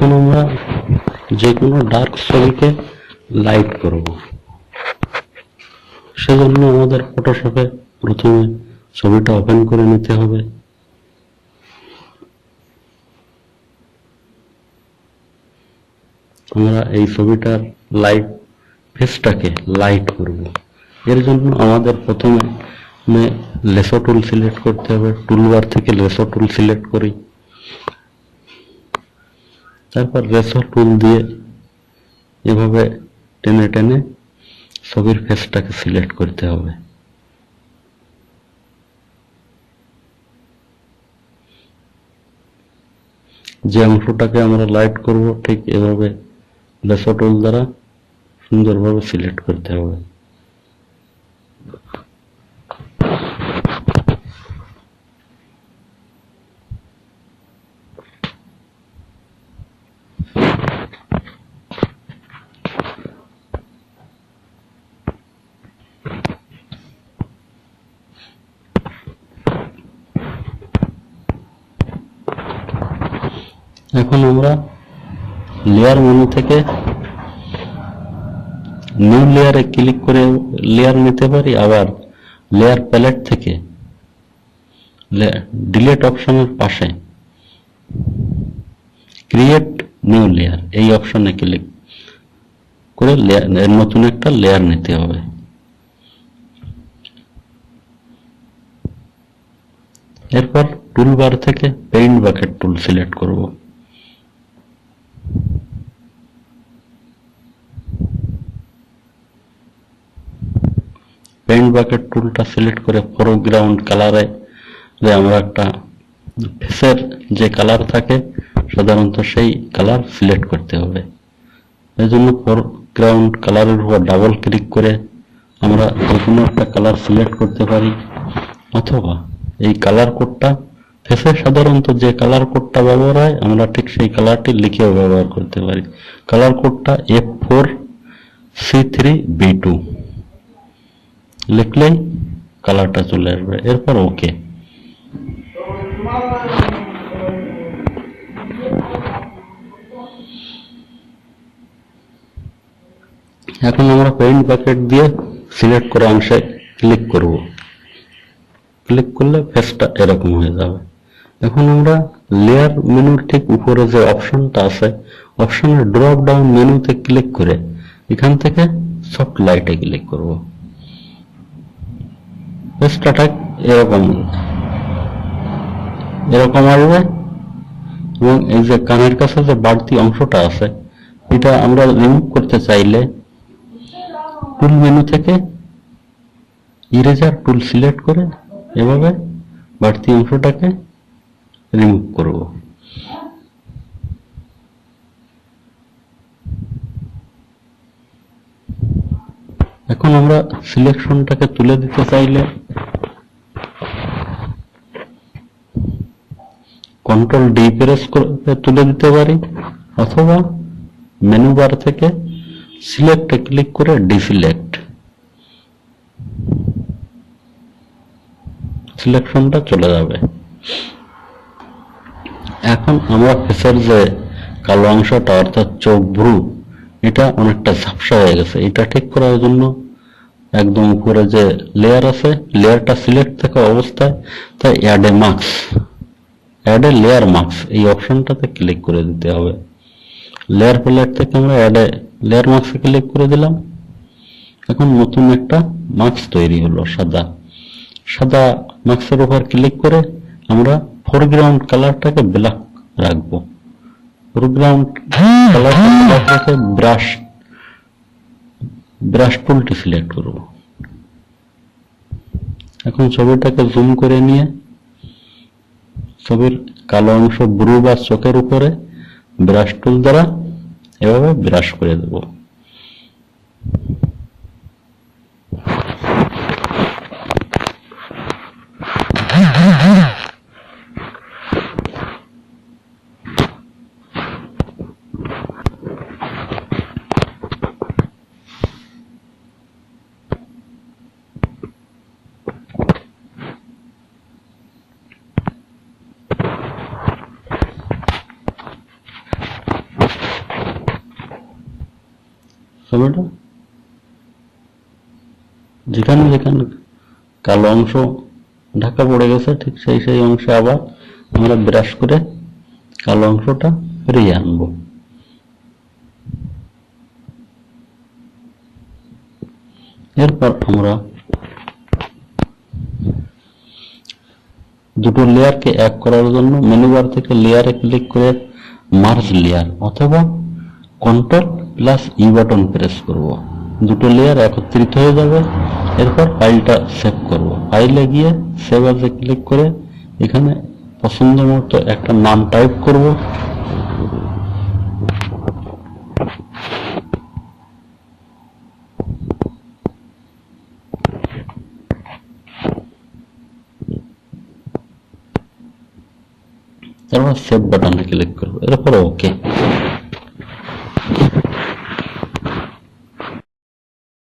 এখন আমরা যে কোনো ডার্ক ছবিকে লাইট করব, সেজন্য আমাদের ফটোশপে প্রথমে ছবিটা ওপেন করে নিতে হবে। আমরা এই ছবিটার লাইট ফেসটাকে লাইট করব। এর জন্য আমাদের প্রথমে লেসো টুল সিলেক্ট করতে হবে। টুলবার থেকে লেসো টুল সিলেক্ট করি, তারপর লেসো টুল দিয়ে এভাবে টেনে টেনে ছবির ফেসটাকে সিলেক্ট করতে হবে। যে অংশটাকে আমরা লাইট করব ঠিক এভাবে লেসো টুল দ্বারা সুন্দরভাবে সিলেক্ট করতে হবে। এখন আমরা লেয়ার মেনু থেকে নিউ লেয়ারে ক্লিক করে লেয়ার নিতে পারি, আবার লেয়ার প্যালেট থেকে ডিলিট অপশনের পাশে ক্রিয়েট নিউ লেয়ার এই অপশনে ক্লিক করে নতুন একটা লেয়ার নিতে হবে। এরপর টুলবার থেকে পেইন্ট বাকেট টুল সিলেক্ট করব। পেইন্ট বাকেট টুলটা সিলেক্ট করে ফোরগ্রাউন্ড কালারে আমরা একটা ফেসের যে কালার থাকে সাধারণত সেই কালার সিলেক্ট করতে হবে। এই জন্য ফোরগ্রাউন্ড কালারের উপর ডাবল ক্লিক করে আমরা যে কোনো একটা কালার সিলেক্ট করতে পারি, অথবা এই কালার কোডটা ফেসে সাধারণত যে কালার কোডটা ব্যবহার হয় আমরা ঠিক সেই কালারটি লিখেও ব্যবহার করতে পারি। কালার কোডটা F4C3B2 লিখলেই কালারটা চলে আসবে। এরপর ওকে। এখন আমরা পেইন্ট বাকেট দিয়ে সিলেক্ট করা অংশে ক্লিক করব। ক্লিক করলে ফেসটা এরকম হয়ে যাবে। এখন আমরা লেয়ার মেনুর ঠিক উপরে যে অপশনটা আছে, অপশনের ড্রপ ডাউন মেনুতে ক্লিক করে এখান থেকে সফট লাইটে ক্লিক করব। ফেসটা ঠিক এরকম আসবে, এবং এই যে কানের কাছে যে বাড়তি অংশটা আছে এটা আমরা রিমুভ করতে চাইলে টুল মেনু থেকে ইরেজার টুল সিলেক্ট করে এভাবে বাড়তি অংশটাকে রিমুভ করব। এখন আমরা সিলেকশনটাকে তুলে দিতে চাইলে কন্ট্রোল ডি প্রেস করে তুলে দিতে পারি, অথবা মেনু বার থেকে সিলেক্টে ক্লিক করে ডিসিলেক্ট, সিলেকশনটা চলে যাবে। এখন আমরা ফেসের যে কালো অংশটা অর্থাৎ চোখ ভ্রু এটা অনেকটা ঝাপসা হয়ে গেছে, এটা ঠিক করার জন্য একদম উপরে যে লেয়ার আছে লেয়ারটা সিলেক্ট থাকা অবস্থায় তাই অ্যাড এ লেয়ার মার্কস এই অপশনটাতে ক্লিক করে দিতে হবে। লেয়ার প্যালেট থেকে আমরা অ্যাড এ লেয়ার মার্কসে ক্লিক করে দিলাম। এখন নতুন একটা মার্কস তৈরি হলো, সাদা মার্কসের উপর ক্লিক করে আমরা ফোরগ্রাউন্ড কালারটাকে ব্ল্যাক রাখবো। ফোরগ্রাউন্ড কালারটা ব্ল্যাক রেখে ব্রাশ টুলটি সিলেক্ট করব। এখন ছবিটাকে জুম করে নিয়ে ছবির কালো অংশ ব্রু বা চোখের উপরে ব্রাশ টুল দ্বারা এভাবে ব্রাশ করে দেব। ছবিটা যেখানে যেখানে কালো অংশ ঢাকা পড়ে গেছে ঠিক সেই অংশে আবার আমরা ব্রাশ করে কালো অংশটা ফিরিয়ে আনবো। এরপর আমরা দুটো লেয়ারকে এক করার জন্য মেনু বার থেকে লেয়ারে ক্লিক করে মার্জ লেয়ার অথবা control plus E button press করব। দুটো লেয়ার একত্রিত হয়ে যাবে। এরপর ফাইলটা সেভ করব। ফাইলে গিয়ে সেভ অ্যাজে ক্লিক করে এখানে পছন্দ মতো একটা নাম টাইপ করব। তারপর সেভ বাটনে ক্লিক করব। এরপর ওকে।